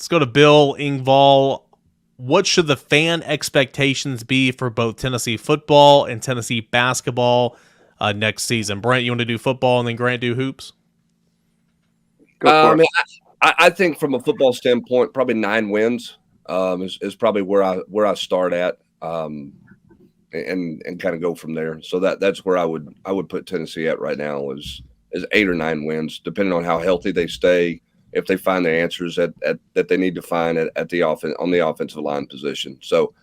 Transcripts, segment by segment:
Let's go to Bill Engvall. What should the fan expectations be for both Tennessee football and Tennessee basketball next season? Brent, you want to do football and then Grant do hoops? I think from a football standpoint, probably 9 wins is probably where I start at, and kind of go from there. So that's where I would put Tennessee at right now is 8 or 9 wins, depending on how healthy they stay. If they find the answers that they need to find on the offensive line position. So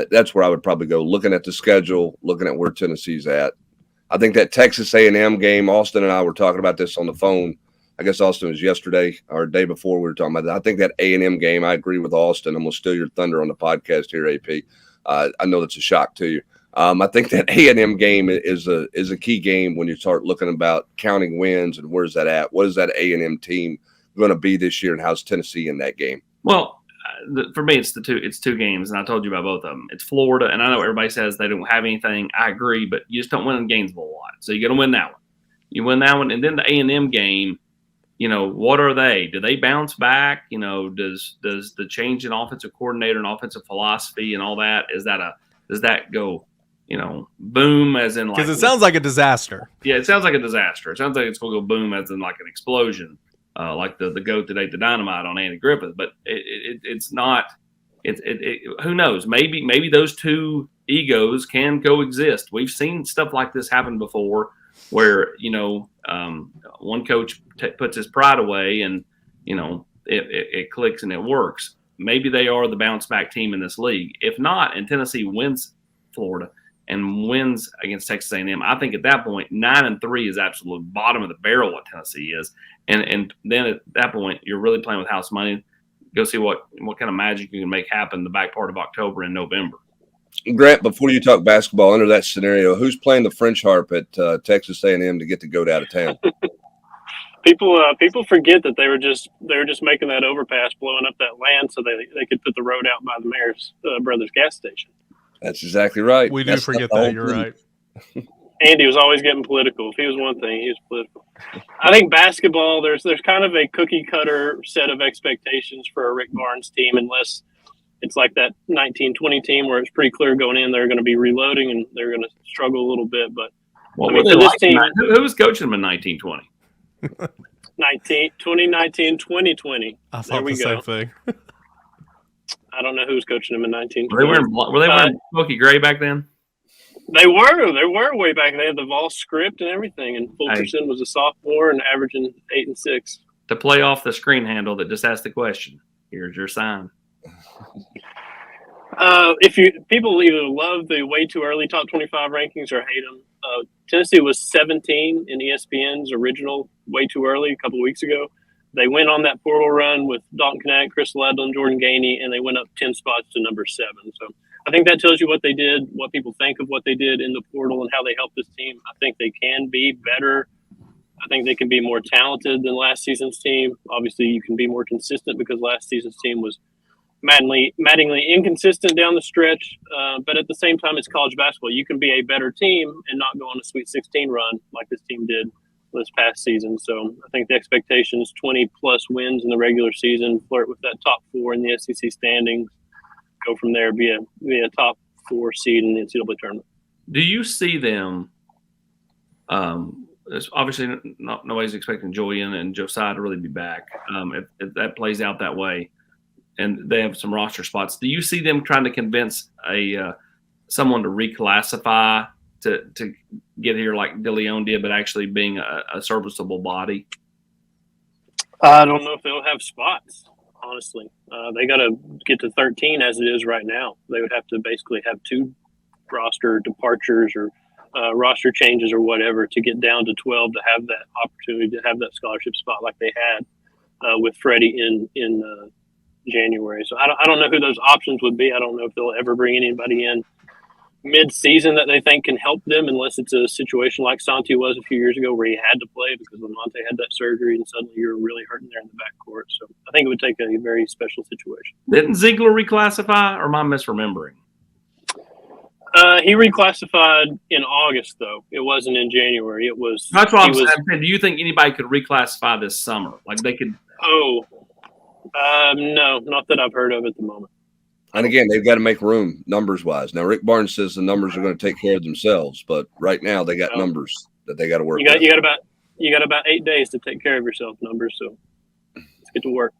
that's where I would probably go, looking at the schedule, looking at where Tennessee's at. I think that Texas A&M game, Austin and I were talking about this on the phone. I guess Austin was yesterday or day before we were talking about that. I think that A&M game, I agree with Austin. I'm going to steal your thunder on the podcast here, AP. I know that's a shock to you. I think that A&M game is a key game when you start looking about counting wins and where's that at? What is that A&M team going to be this year, and how's Tennessee in that game? Well, for me, it's two games, and I told you about both of them. It's Florida, and I know everybody says they don't have anything. I agree, but you just don't win in Gainesville a lot, so you got to win that one. You win that one, and then the A&M game. What are they? Do they bounce back? Does the change in offensive coordinator and offensive philosophy and all that does that go? Boom, as in like, because it sounds like a disaster. Yeah, it sounds like a disaster. It sounds like it's going to go boom, as in like an explosion. Like the goat that ate the dynamite on Andy Griffith, but it's not. Who knows? Maybe those two egos can coexist. We've seen stuff like this happen before, where one coach puts his pride away, and it clicks and it works. Maybe they are the bounce back team in this league. If not, and Tennessee wins Florida and wins against Texas A&M, I think at that point 9-3 is absolute bottom of the barrel what Tennessee is. And then at that point, you're really playing with house money. Go see what kind of magic you can make happen the back part of October and November. Grant, before you talk basketball, under that scenario, who's playing the French harp at Texas A&M to get the goat out of town? People forget that they were just making that overpass, blowing up that land so they could put the road out by the Mayor's Brothers gas station. That's exactly right. We do forget that. You're right. Andy was always getting political. If he was one thing, he was political. I think basketball, there's kind of a cookie cutter set of expectations for a Rick Barnes team, unless it's like that 1920 team where it's pretty clear going in they're going to be reloading and they're going to struggle a little bit. But this team, who was coaching them in 1920? 2020. I thought the same thing. I don't know who was coaching them in 1920. Were they wearing smoky gray back then? They were way back. They had the Vols script and everything, and Fulkerson was a sophomore and averaging 8 and 6. To play off the screen handle that just asked the question, here's your sign. People either love the way too early top 25 rankings or hate them. Tennessee was 17 in ESPN's original way too early a couple of weeks ago. They went on that portal run with Dalton Knapp, Chris Ledlum, Jordan Gainey, and they went up 10 spots to number 7. So I think that tells you what they did, what people think of what they did in the portal and how they helped this team. I think they can be better. I think they can be more talented than last season's team. Obviously, you can be more consistent because last season's team was maddeningly inconsistent down the stretch. But at the same time, it's college basketball. You can be a better team and not go on a Sweet 16 run like this team did this past season. So I think the expectation is 20-plus wins in the regular season, flirt with that top 4 in the SEC standings, go from there, be a top 4 seed in the NCAA tournament. Do you see them obviously nobody's expecting Julian and Josiah to really be back. If that plays out that way, and they have some roster spots, do you see them trying to convince someone to reclassify to get here like DeLeon did, but actually being a serviceable body? I don't know if they'll have spots, honestly. They got to get to 13 as it is right now. They would have to basically have 2 roster departures or roster changes or whatever to get down to 12 to have that opportunity to have that scholarship spot like they had with Freddie in January. So I don't know who those options would be. I don't know if they'll ever bring anybody in mid-season that they think can help them, unless it's a situation like Santi was a few years ago where he had to play because Lamonte had that surgery and suddenly you're really hurting there in the backcourt. So I think it would take a very special situation. Didn't Ziegler reclassify, or am I misremembering? He reclassified in August, though. It wasn't in January. It was. That's what I'm saying. Do you think anybody could reclassify this summer? Like they could? Oh, No, not that I've heard of at the moment. And again, they've got to make room numbers wise. Now, Rick Barnes says the numbers are going to take care of themselves, but right now they got numbers that they got to work. You got about 8 days to take care of yourself. Numbers, so let's get to work.